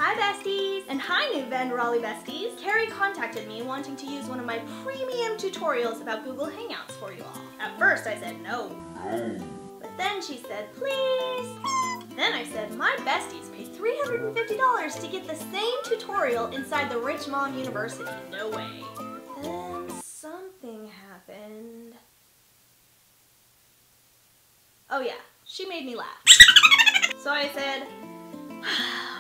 Hi besties! And hi new Vend Raleigh besties! Carrie contacted me wanting to use one of my premium tutorials about Google Hangouts for you all. At first I said no. But then she said please. Then I said my besties paid $350 to get the same tutorial inside the Rich Mom University. No way. Then something happened. Oh yeah, she made me laugh. So I said,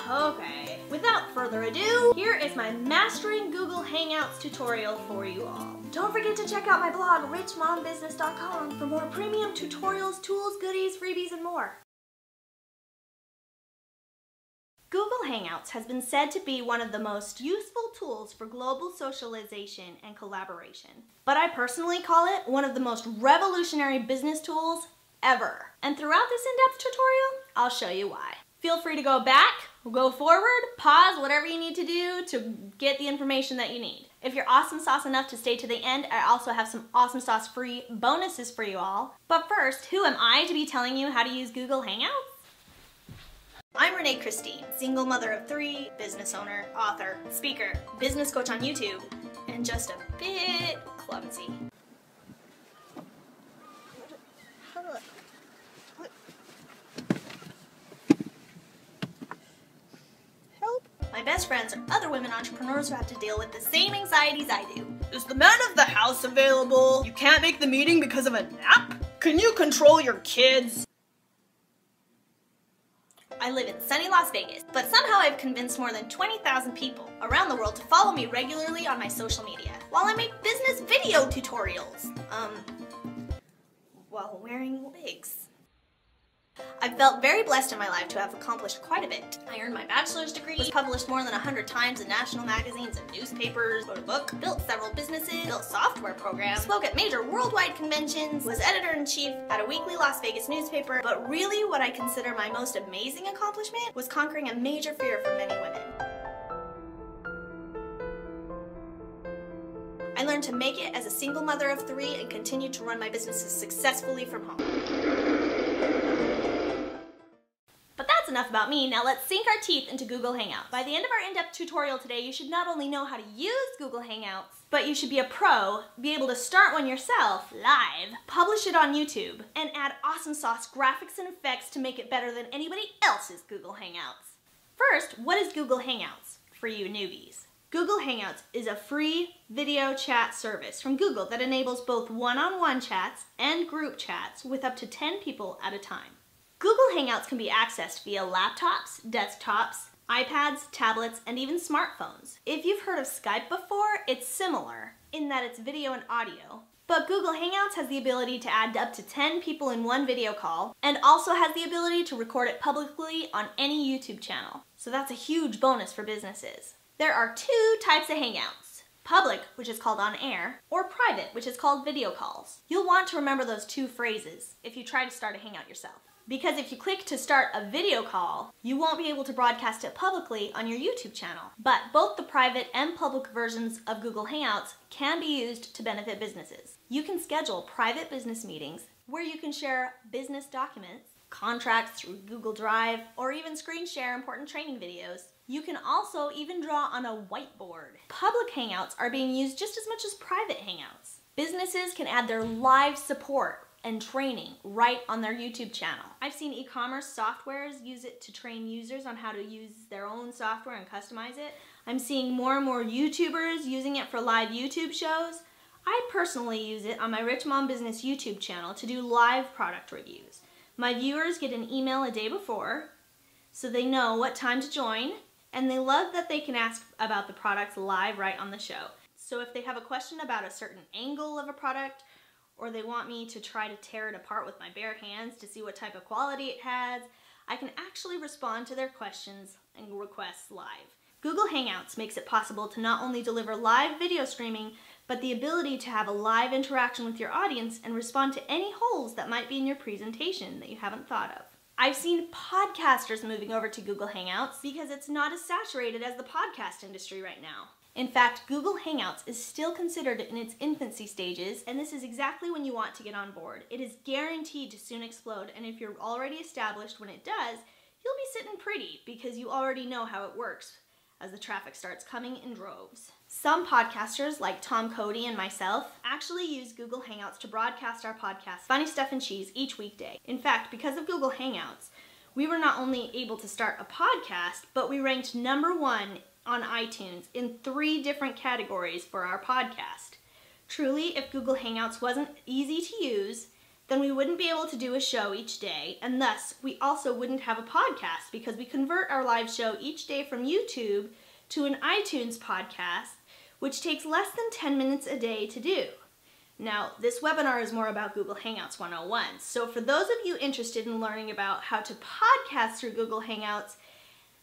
okay. Without further ado, here is my Mastering Google Hangouts tutorial for you all. Don't forget to check out my blog, richmombusiness.com, for more premium tutorials, tools, goodies, freebies, and more. Google Hangouts has been said to be one of the most useful tools for global socialization and collaboration. But I personally call it one of the most revolutionary business tools ever. And throughout this in-depth tutorial, I'll show you why. Feel free to go back, go forward, pause, whatever you need to do to get the information that you need. If you're awesome sauce enough to stay to the end, I also have some awesome sauce free bonuses for you all. But first, who am I to be telling you how to use Google Hangouts? I'm Renae Christine, single mother of 3, business owner, author, speaker, business coach on YouTube, and just a bit clumsy. My best friends are other women entrepreneurs who have to deal with the same anxieties I do. Is the man of the house available? You can't make the meeting because of a nap? Can you control your kids? I live in sunny Las Vegas, but somehow I've convinced more than 20,000 people around the world to follow me regularly on my social media while I make business video tutorials. While wearing wigs. I've felt very blessed in my life to have accomplished quite a bit. I earned my bachelor's degree, was published more than 100 times in national magazines and newspapers, wrote a book, built several businesses, built software programs, spoke at major worldwide conventions, was editor-in-chief at a weekly Las Vegas newspaper, but really what I consider my most amazing accomplishment was conquering a major fear for many women. I learned to make it as a single mother of 3 and continued to run my businesses successfully from home. But that's enough about me. Now let's sink our teeth into Google Hangouts. By the end of our in-depth tutorial today, you should not only know how to use Google Hangouts, but you should be a pro, be able to start one yourself, live, publish it on YouTube, and add awesome sauce graphics and effects to make it better than anybody else's Google Hangouts. First, what is Google Hangouts for you newbies? Google Hangouts is a free video chat service from Google that enables both one-on-one chats and group chats with up to 10 people at a time. Google Hangouts can be accessed via laptops, desktops, iPads, tablets, and even smartphones. If you've heard of Skype before, it's similar in that it's video and audio. But Google Hangouts has the ability to add up to 10 people in one video call and also has the ability to record it publicly on any YouTube channel. So that's a huge bonus for businesses. There are 2 types of Hangouts. Public, which is called on air, or private, which is called video calls. You'll want to remember those 2 phrases if you try to start a Hangout yourself. Because if you click to start a video call, you won't be able to broadcast it publicly on your YouTube channel. But both the private and public versions of Google Hangouts can be used to benefit businesses. You can schedule private business meetings where you can share business documents, contracts through Google Drive, or even screen share important training videos. You can also even draw on a whiteboard. Public Hangouts are being used just as much as private Hangouts. Businesses can add their live support and training right on their YouTube channel. I've seen e-commerce softwares use it to train users on how to use their own software and customize it. I'm seeing more and more YouTubers using it for live YouTube shows. I personally use it on my Rich Mom Business YouTube channel to do live product reviews. My viewers get an email a day before, so they know what time to join, and they love that they can ask about the products live right on the show. So if they have a question about a certain angle of a product, or they want me to try to tear it apart with my bare hands to see what type of quality it has, I can actually respond to their questions and requests live. Google Hangouts makes it possible to not only deliver live video streaming, but the ability to have a live interaction with your audience and respond to any holes that might be in your presentation that you haven't thought of. I've seen podcasters moving over to Google Hangouts because it's not as saturated as the podcast industry right now. In fact, Google Hangouts is still considered in its infancy stages, and this is exactly when you want to get on board. It is guaranteed to soon explode, and if you're already established when it does, you'll be sitting pretty because you already know how it works as the traffic starts coming in droves. Some podcasters, like Tom Cody and myself, actually use Google Hangouts to broadcast our podcast, Funny Stuff and Cheese, each weekday. In fact, because of Google Hangouts, we were not only able to start a podcast, but we ranked #1 on iTunes in 3 different categories for our podcast. Truly, if Google Hangouts wasn't easy to use, then we wouldn't be able to do a show each day, and thus we also wouldn't have a podcast because we convert our live show each day from YouTube to an iTunes podcast, which takes less than 10 minutes a day to do. Now, this webinar is more about Google Hangouts 101, so for those of you interested in learning about how to podcast through Google Hangouts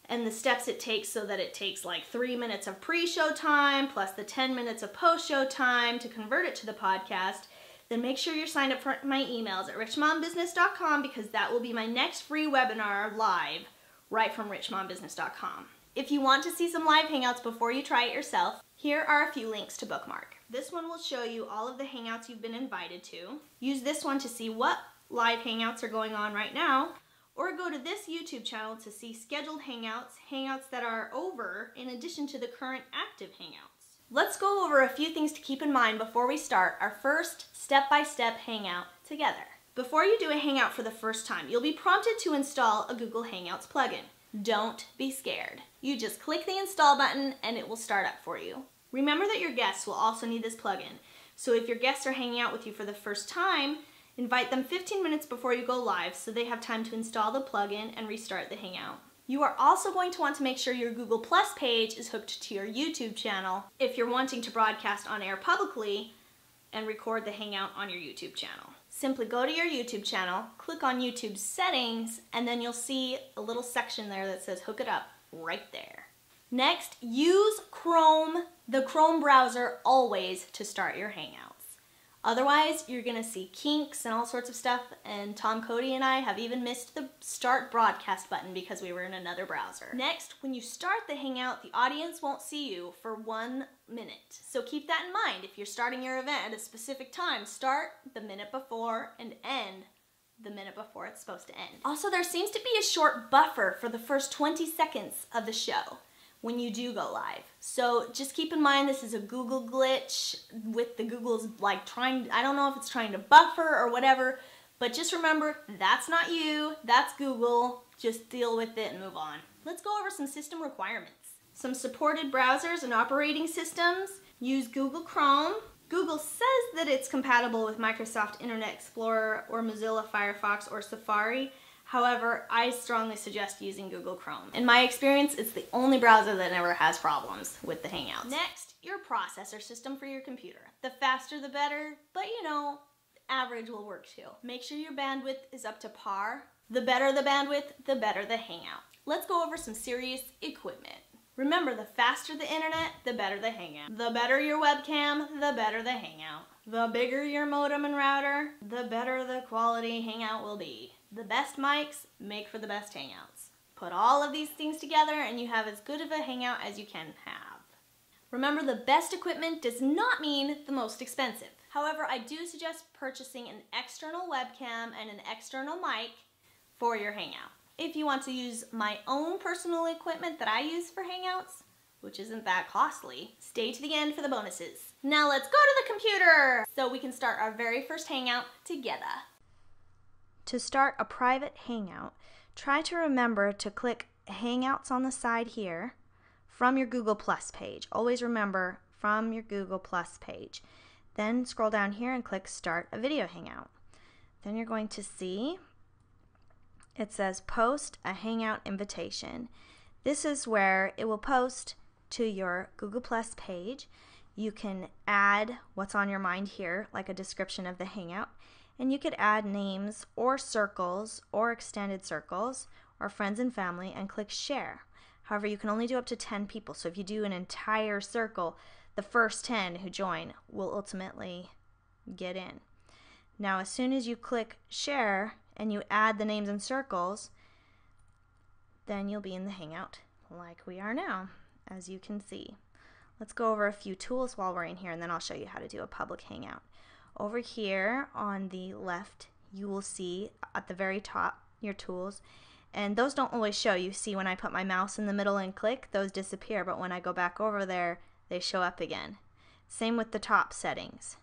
and the steps it takes so that it takes like 3 minutes of pre-show time plus the 10 minutes of post-show time to convert it to the podcast, then make sure you're signed up for my emails at richmombusiness.com because that will be my next free webinar live right from richmombusiness.com. If you want to see some live Hangouts before you try it yourself, here are a few links to bookmark. This one will show you all of the Hangouts you've been invited to. Use this one to see what live Hangouts are going on right now, or go to this YouTube channel to see scheduled Hangouts, Hangouts that are over, in addition to the current active Hangouts. Let's go over a few things to keep in mind before we start our first step-by-step Hangout together. Before you do a Hangout for the first time, you'll be prompted to install a Google Hangouts plugin. Don't be scared. You just click the install button and it will start up for you. Remember that your guests will also need this plugin, so if your guests are hanging out with you for the first time, invite them 15 minutes before you go live so they have time to install the plugin and restart the Hangout. You are also going to want to make sure your Google Plus page is hooked to your YouTube channel if you're wanting to broadcast on air publicly and record the Hangout on your YouTube channel. Simply go to your YouTube channel, click on YouTube settings, and then you'll see a little section there that says hook it up right there. Next, use Chrome, the Chrome browser, always to start your Hangouts. Otherwise, you're gonna see kinks and all sorts of stuff, and Tom Cody and I have even missed the start broadcast button because we were in another browser. Next, when you start the Hangout, the audience won't see you for 1 minute. So keep that in mind. If you're starting your event at a specific time, start the minute before and end the minute before it's supposed to end. Also, there seems to be a short buffer for the first 20 seconds of the show when you do go live. So just keep in mind this is a Google glitch with the Google's like trying, I don't know if it's trying to buffer or whatever, but just remember that's not you, that's Google. Just deal with it and move on. Let's go over some system requirements. Some supported browsers and operating systems. Use Google Chrome. Google says that it's compatible with Microsoft Internet Explorer or Mozilla Firefox or Safari. However, I strongly suggest using Google Chrome. In my experience, it's the only browser that never has problems with the Hangouts. Next, your processor system for your computer. The faster the better, but you know, average will work too. Make sure your bandwidth is up to par. The better the bandwidth, the better the Hangout. Let's go over some serious equipment. Remember, the faster the internet, the better the Hangout. The better your webcam, the better the Hangout. The bigger your modem and router, the better the quality Hangout will be. The best mics make for the best Hangouts. Put all of these things together and you have as good of a Hangout as you can have. Remember, the best equipment does not mean the most expensive. However, I do suggest purchasing an external webcam and an external mic for your Hangout. If you want to use my own personal equipment that I use for Hangouts, which isn't that costly, stay to the end for the bonuses. Now let's go to the computer so we can start our very first Hangout together. To start a private Hangout, try to remember to click Hangouts on the side here from your Google Plus page. Always remember, from your Google Plus page. Then scroll down here and click Start a Video Hangout. Then you're going to see it says Post a Hangout Invitation. This is where it will post to your Google Plus page. You can add what's on your mind here, like a description of the Hangout. And you could add names or circles or extended circles or friends and family and click share. However, you can only do up to 10 people. So if you do an entire circle, the first 10 who join will ultimately get in. Now, as soon as you click share and you add the names and circles, then you'll be in the Hangout like we are now, as you can see. Let's go over a few tools while we're in here, and then I'll show you how to do a public Hangout. Over here on the left, you will see at the very top your tools, And those don't always show. You see when I put my mouse in the middle and click, those disappear, but when I go back over there, they show up again. Same with the top settings.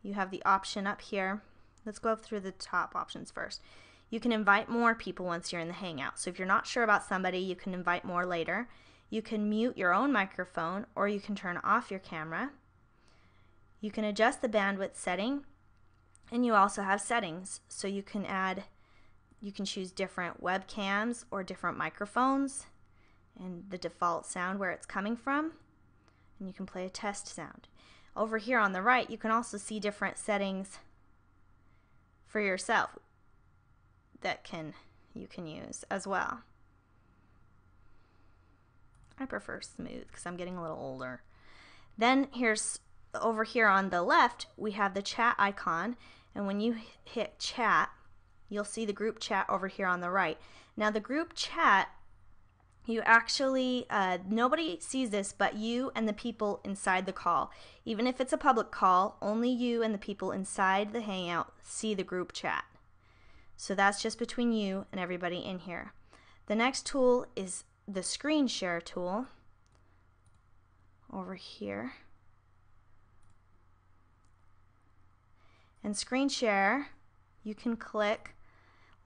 You have the option up here. Let's go through the top options first. You can invite more people once you're in the Hangout. So if you're not sure about somebody, you can invite more later. You can mute your own microphone, or you can turn off your camera. You can adjust the bandwidth setting, and you also have settings. So you can choose different webcams or different microphones and the default sound where it's coming from, and you can play a test sound. Over here on the right, you can also see different settings for yourself that you can use as well. I prefer smooth because I'm getting a little older. Then over here on the left, we have the chat icon, and when you hit chat, you'll see the group chat over here on the right. Now the group chat, you actually, nobody sees this but you and the people inside the call. Even if it's a public call, only you and the people inside the Hangout see the group chat. So that's just between you and everybody in here. The next tool is the screen share tool over here. And screen share, you can click,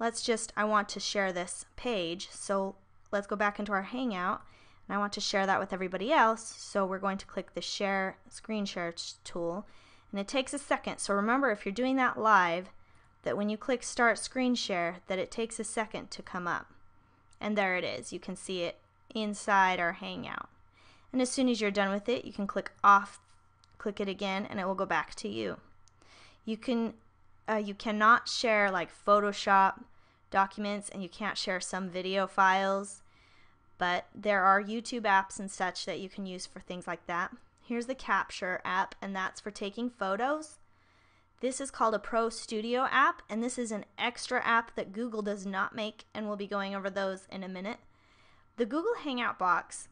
I want to share this page, so let's go back into our Hangout, and I want to share that with everybody else, so we're going to click the screen share tool, and it takes a second. So remember, if you're doing that live, that when you click start screen share, that it takes a second to come up. And there it is. You can see it inside our Hangout. And as soon as you're done with it, you can click off, click it again, and it will go back to you. You cannot share like Photoshop documents, and you can't share some video files, but there are YouTube apps and such that you can use for things like that. Here's the Capture app, and that's for taking photos. This is called a Pro Studio app, and this is an extra app that Google does not make, and we'll be going over those in a minute. The Google Hangout box,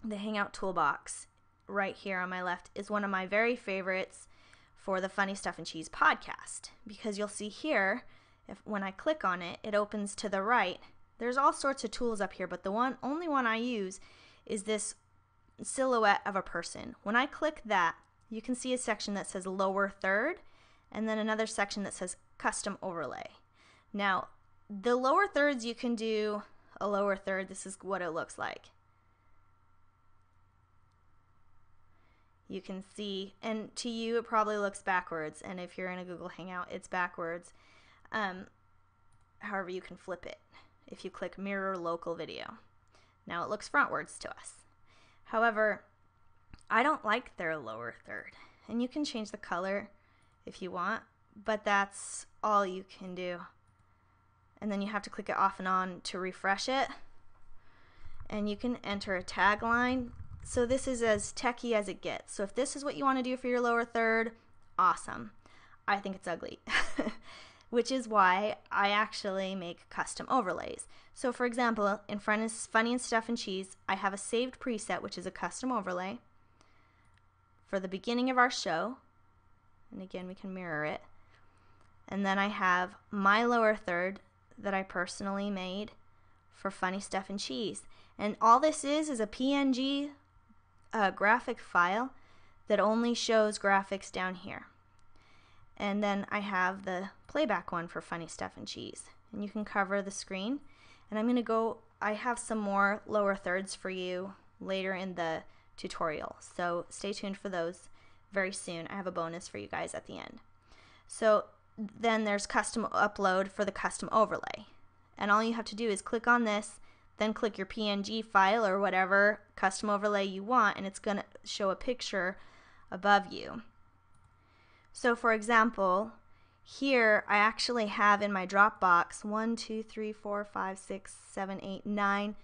the Hangout toolbox right here on my left, is one of my very favorites for the Funny Stuff and Cheese podcast, because you'll see here, when I click on it, it opens to the right. There's all sorts of tools up here, but the only one I use is this silhouette of a person. When I click that, you can see a section that says lower third, and then another section that says custom overlay. Now, the lower thirds, you can do a lower third. This is what it looks like. You can see, and to you it probably looks backwards, and if you're in a Google Hangout, it's backwards. However, you can flip it if you click mirror local video. Now it looks frontwards to us. However, I don't like their lower third, and you can change the color if you want, but that's all you can do. And then you have to click it off and on to refresh it, and you can enter a tagline. So this is as techie as it gets. So if this is what you want to do for your lower third, awesome. I think it's ugly, which is why I actually make custom overlays. So for example, in Funny and Stuff and Cheese, I have a saved preset, which is a custom overlay for the beginning of our show. And again, we can mirror it. And then I have my lower third that I personally made for Funny Stuff and Cheese. And all this is a PNG graphic file that only shows graphics down here. And then I have the playback one for Funny Stuff and Cheese. And you can cover the screen. And I have some more lower thirds for you later in the tutorial. So stay tuned for those very soon. I have a bonus for you guys at the end. So then there's custom upload for the custom overlay. And all you have to do is click on this, then click your PNG file or whatever custom overlay you want, and it's going to show a picture above you. So for example, here I actually have in my Dropbox 9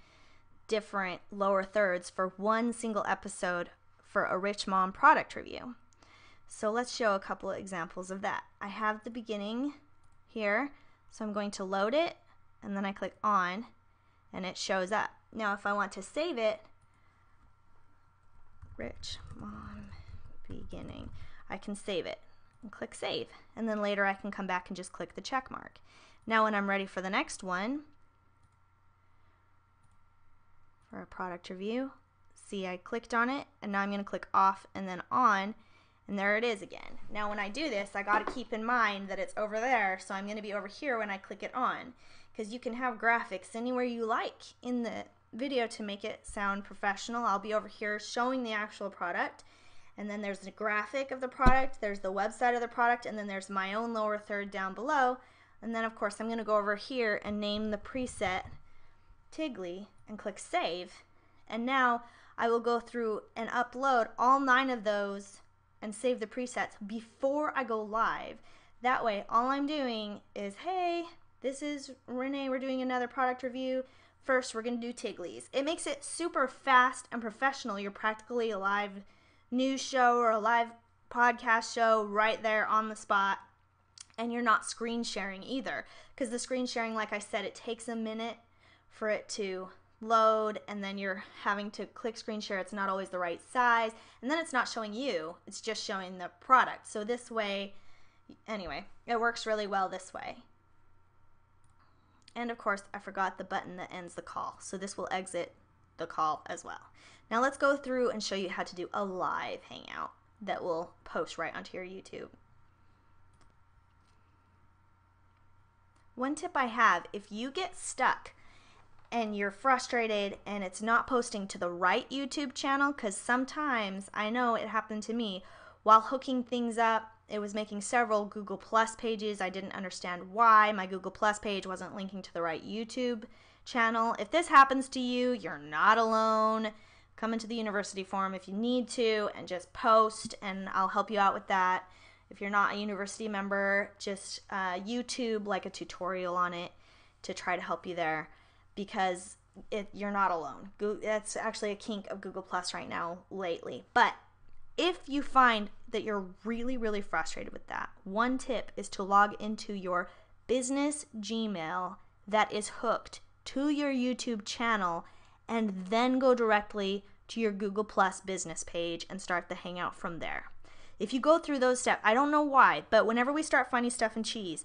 different lower thirds for one single episode for a Rich Mom product review. So let's show a couple of examples of that. I have the beginning here, so I'm going to load it, and then I click on, and it shows up. Now if I want to save it, Rich Mom beginning, I can save it and click save, and then later I can come back and just click the check mark. Now when I'm ready for the next one, for a product review, see I clicked on it, and now I'm going to click off and then on, and there it is again. Now when I do this, I got to keep in mind that it's over there, so I'm going to be over here when I click it on, because you can have graphics anywhere you like in the video to make it sound professional. I'll be over here showing the actual product, and then there's the graphic of the product, there's the website of the product, and then there's my own lower third down below. And then of course I'm going to go over here and name the preset Tiggly and click save. And now I will go through and upload all 9 of those and save the presets before I go live. That way all I'm doing is, hey, this is Renae, we're doing another product review. First we're going to do Tigglies. It makes it super fast and professional. You're practically a live news show or a live podcast show right there on the spot. And you're not screen sharing either, because the screen sharing, like I said, it takes a minute for it to load, and then you're having to click screen share. It's not always the right size, and then it's not showing you, it's just showing the product. So this way, anyway, it works really well this way. And of course, I forgot the button that ends the call, so this will exit the call as well. Now let's go through and show you how to do a live Hangout that will post right onto your YouTube. One tip I have, if you get stuck and you're frustrated and it's not posting to the right YouTube channel, because sometimes, I know it happened to me, while hooking things up, it was making several Google Plus pages. I didn't understand why my Google Plus page wasn't linking to the right YouTube channel. If this happens to you, you're not alone. Come into the university forum if you need to and just post, and I'll help you out with that. If you're not a university member, just YouTube like a tutorial on it to try to help you there, because you're not alone. That's actually a kink of Google Plus right now lately. But if you find that you're really, really frustrated with that, one tip is to log into your business Gmail that is hooked to your YouTube channel, and then go directly to your Google Plus business page and start the Hangout from there. If you go through those steps, I don't know why, but whenever we start Funny Stuff and Cheese,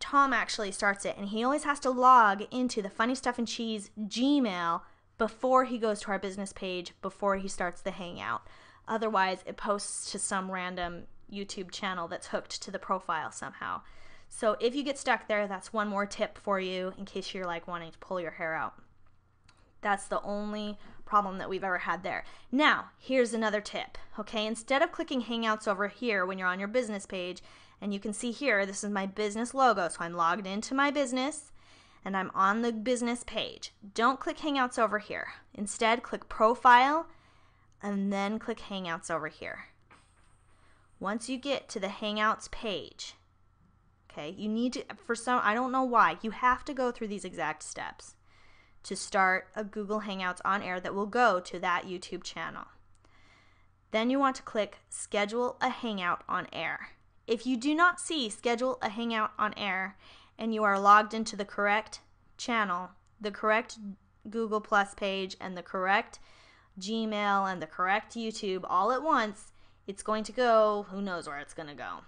Tom actually starts it, and he always has to log into the Funny Stuff and Cheese Gmail before he goes to our business page, before he starts the Hangout. Otherwise, it posts to some random YouTube channel that's hooked to the profile somehow. So if you get stuck there, that's one more tip for you in case you're like wanting to pull your hair out. That's the only problem that we've ever had there. Now, here's another tip, okay? Instead of clicking Hangouts over here when you're on your business page, and you can see here, this is my business logo, so I'm logged into my business, and I'm on the business page. Don't click Hangouts over here. Instead, click Profile, and then click Hangouts over here. Once you get to the Hangouts page, okay, you need to, I don't know why, you have to go through these exact steps to start a Google Hangouts on air that will go to that YouTube channel. Then you want to click Schedule a Hangout on Air. If you do not see Schedule a Hangout on Air and you are logged into the correct channel, the correct Google Plus page, and the correct Gmail and the correct YouTube all at once, it's going to go, who knows where it's going to go.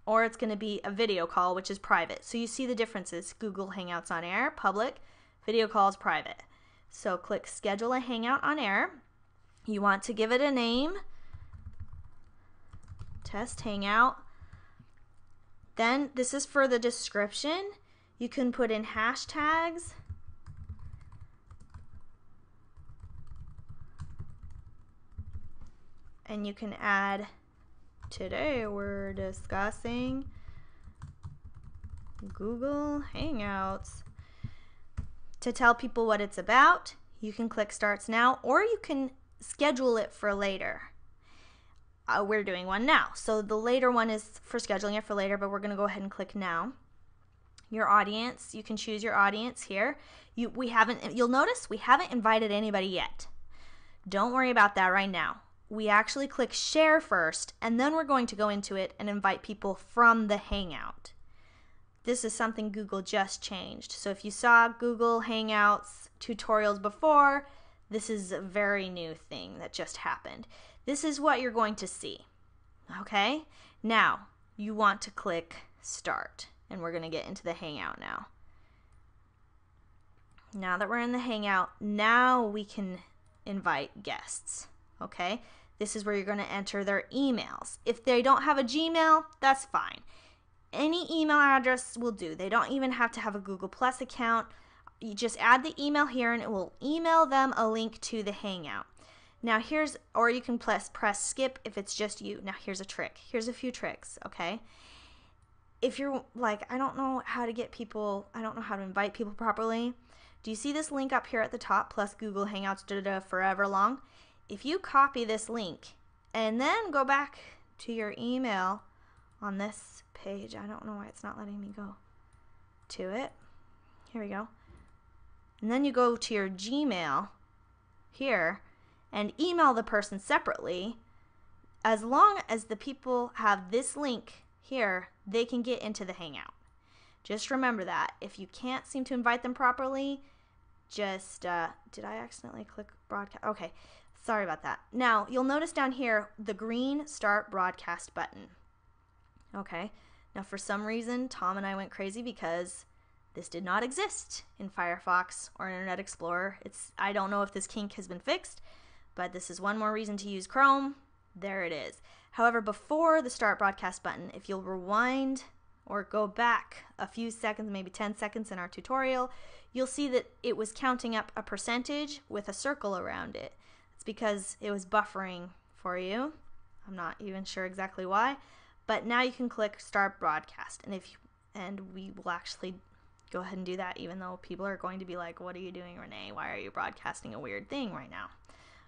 Or it's going to be a video call, which is private. So you see the differences. Google Hangouts on Air, public. Video call is private. So click Schedule a Hangout on Air. You want to give it a name. Test Hangout. Then this is for the description. You can put in hashtags. And you can add, today we're discussing Google Hangouts. To tell people what it's about, you can click Starts Now, or you can schedule it for later. We're doing one now. So the later one is for scheduling it for later, but we're going to go ahead and click Now. Your audience, you can choose your audience here. You'll notice we haven't invited anybody yet. Don't worry about that right now. We actually click Share first, and then we're going to go into it and invite people from the Hangout. This is something Google just changed. So if you saw Google Hangouts tutorials before, this is a very new thing that just happened. This is what you're going to see. Okay? Now, you want to click Start. And we're going to get into the Hangout now. Now that we're in the Hangout, now we can invite guests, okay? This is where you're going to enter their emails. If they don't have a Gmail, that's fine. Any email address will do. They don't even have to have a Google Plus account. You just add the email here and it will email them a link to the Hangout. Now or you can press skip if it's just you. Now here's a trick. Here's a few tricks, okay? If you're like, I don't know how to get people, I don't know how to invite people properly. Do you see this link up here at the top, plus Google Hangouts forever long? If you copy this link and then go back to your email on this page, I don't know why it's not letting me go to it. Here we go. And then you go to your Gmail here and email the person separately. As long as the people have this link here, they can get into the Hangout. Just remember that. If you can't seem to invite them properly, just, did I accidentally click broadcast? Okay, sorry about that. Now, you'll notice down here the green start broadcast button. Okay, now for some reason, Tom and I went crazy because this did not exist in Firefox or Internet Explorer. I don't know if this kink has been fixed, but this is one more reason to use Chrome. There it is. However, before the start broadcast button, if you'll rewind or go back a few seconds, maybe 10 seconds in our tutorial, you'll see that it was counting up a percentage with a circle around it. It's because it was buffering for you. I'm not even sure exactly why, but now you can click start broadcast, and we will actually go ahead and do that, even though people are going to be like, what are you doing, Renae? Why are you broadcasting a weird thing right now?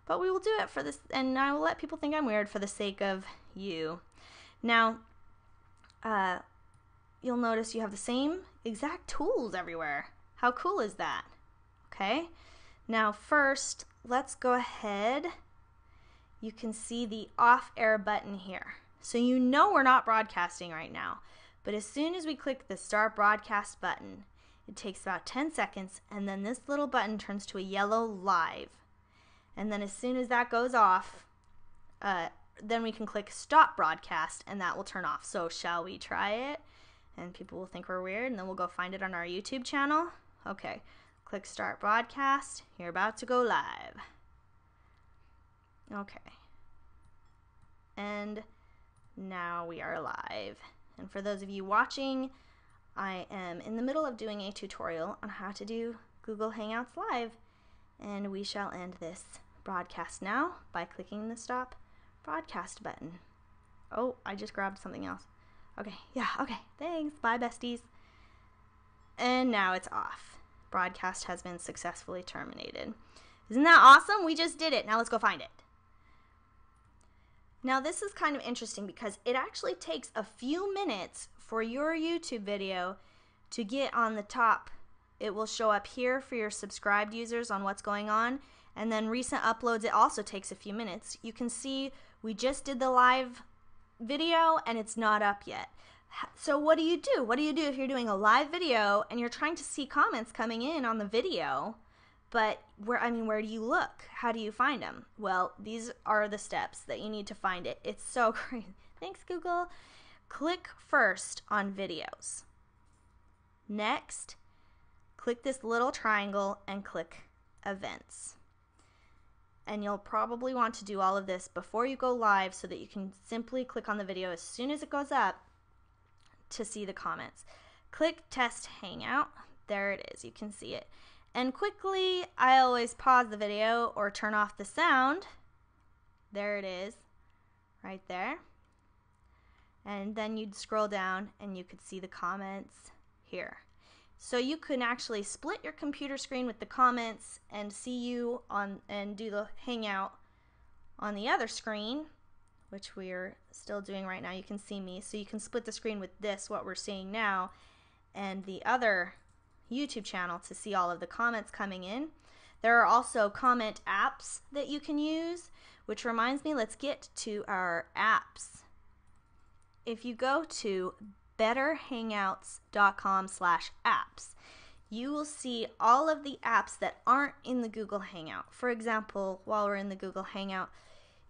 But we will do it for this, and I will let people think I'm weird for the sake of you. Now, you'll notice you have the same exact tools everywhere. How cool is that? Okay. Now first, let's go ahead. You can see the off-air button here. So you know we're not broadcasting right now. But as soon as we click the start broadcast button, it takes about 10 seconds, and then this little button turns to a yellow live. And then as soon as that goes off, then we can click stop broadcast, and that will turn off. So shall we try it? And people will think we're weird, and then we'll go find it on our YouTube channel. Okay, click start broadcast. You're about to go live. Okay. And now we are live. And for those of you watching, I am in the middle of doing a tutorial on how to do Google Hangouts Live. And we shall end this broadcast now by clicking the stop broadcast button. Oh, I just grabbed something else. Okay, yeah, okay, thanks, bye besties. And now it's off. Broadcast has been successfully terminated. Isn't that awesome? We just did it. Now let's go find it. Now this is kind of interesting because it actually takes a few minutes for your YouTube video to get on the top. It will show up here for your subscribed users on what's going on, and then recent uploads, it also takes a few minutes. You can see we just did the live video and it's not up yet. So what do you do? What do you do if you're doing a live video and you're trying to see comments coming in on the video, but where do you look? How do you find them? Well, these are the steps that you need to find it. It's so great. Thanks, Google. Click first on videos. Next, click this little triangle and click events. And you'll probably want to do all of this before you go live so that you can simply click on the video as soon as it goes up to see the comments. Click test hangout. There it is. You can see it. And quickly, I always pause the video or turn off the sound. There it is, right there. And then you'd scroll down and you could see the comments here. So you can actually split your computer screen with the comments and see you on and do the hangout on the other screen, which we're still doing right now. You can see me. So you can split the screen with this, what we're seeing now, and the other YouTube channel to see all of the comments coming in. There are also comment apps that you can use, which reminds me, let's get to our apps. If you go to betterhangouts.com/apps, you will see all of the apps that aren't in the Google Hangout. For example, while we're in the Google Hangout,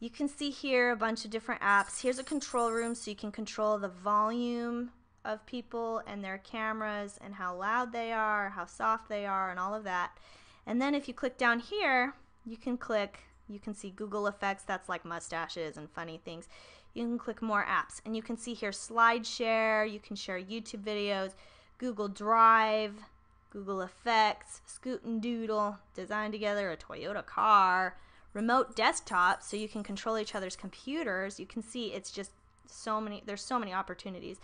you can see here a bunch of different apps. Here's a control room so you can control the volume of people and their cameras and how loud they are, how soft they are, and all of that. And then if you click down here, you can see Google effects, that's like mustaches and funny things. You can click more apps, and you can see here slide share, you can share YouTube videos, Google Drive, Google Effects, Scoot and Doodle, design together a Toyota car, remote desktop, so you can control each other's computers. You can see it's just there's so many opportunities.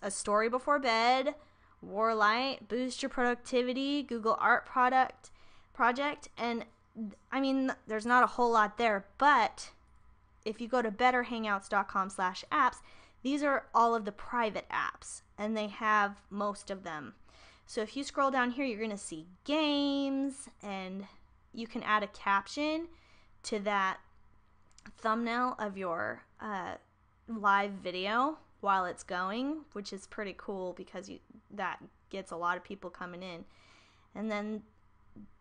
A story before bed, Warlight, boost your productivity, Google Art project, and I mean, there's not a whole lot there, but if you go to betterhangouts.com/apps, these are all of the private apps, and they have most of them. So if you scroll down here, you're going to see games, and you can add a caption to that thumbnail of your live video while it's going, which is pretty cool because that gets a lot of people coming in. And then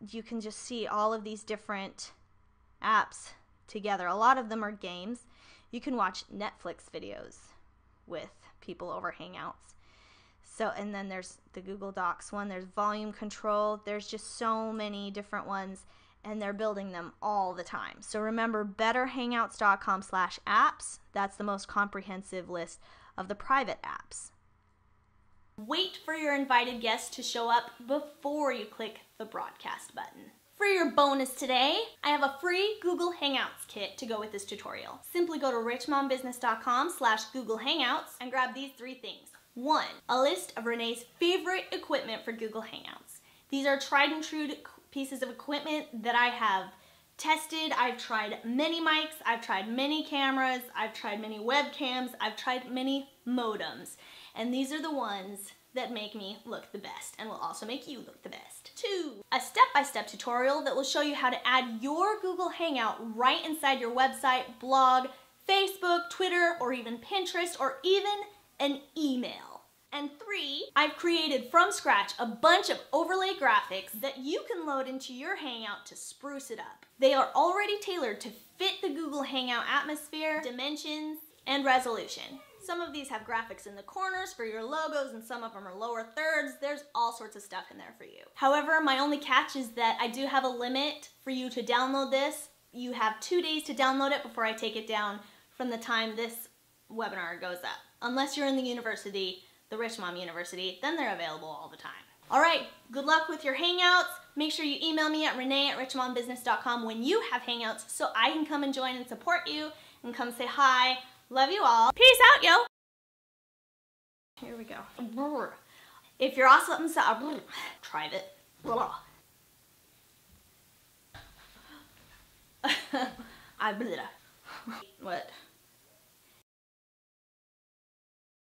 you can just see all of these different apps together. A lot of them are games. You can watch Netflix videos with people over Hangouts. So, and then there's the Google Docs one, there's volume control, there's just so many different ones, and they're building them all the time. So remember, betterhangouts.com/apps, that's the most comprehensive list of the private apps. Wait for your invited guests to show up before you click the broadcast button. For your bonus today, I have a free Google Hangouts kit to go with this tutorial. Simply go to richmombusiness.com/Google Hangouts and grab these 3 things. 1, a list of Renee's favorite equipment for Google Hangouts. These are tried and true pieces of equipment that I have tested. I've tried many mics, I've tried many cameras, I've tried many webcams, I've tried many modems. And these are the ones that make me look the best and will also make you look the best. 2, a step-by-step tutorial that will show you how to add your Google Hangout right inside your website, blog, Facebook, Twitter, or even Pinterest, or even an email. And 3, I've created from scratch a bunch of overlay graphics that you can load into your Hangout to spruce it up. They are already tailored to fit the Google Hangout atmosphere, dimensions, and resolution. Some of these have graphics in the corners for your logos, and some of them are lower thirds. There's all sorts of stuff in there for you. However, my only catch is that I do have a limit for you to download this. You have 2 days to download it before I take it down from the time this webinar goes up. Unless you're in the university, the Rich Mom University, then they're available all the time. All right, good luck with your Hangouts. Make sure you email me at Renae@richmombusiness.com when you have Hangouts so I can come and join and support you and come say hi. Love you all. Peace out, yo. Here we go. If you're awesome, try it. What?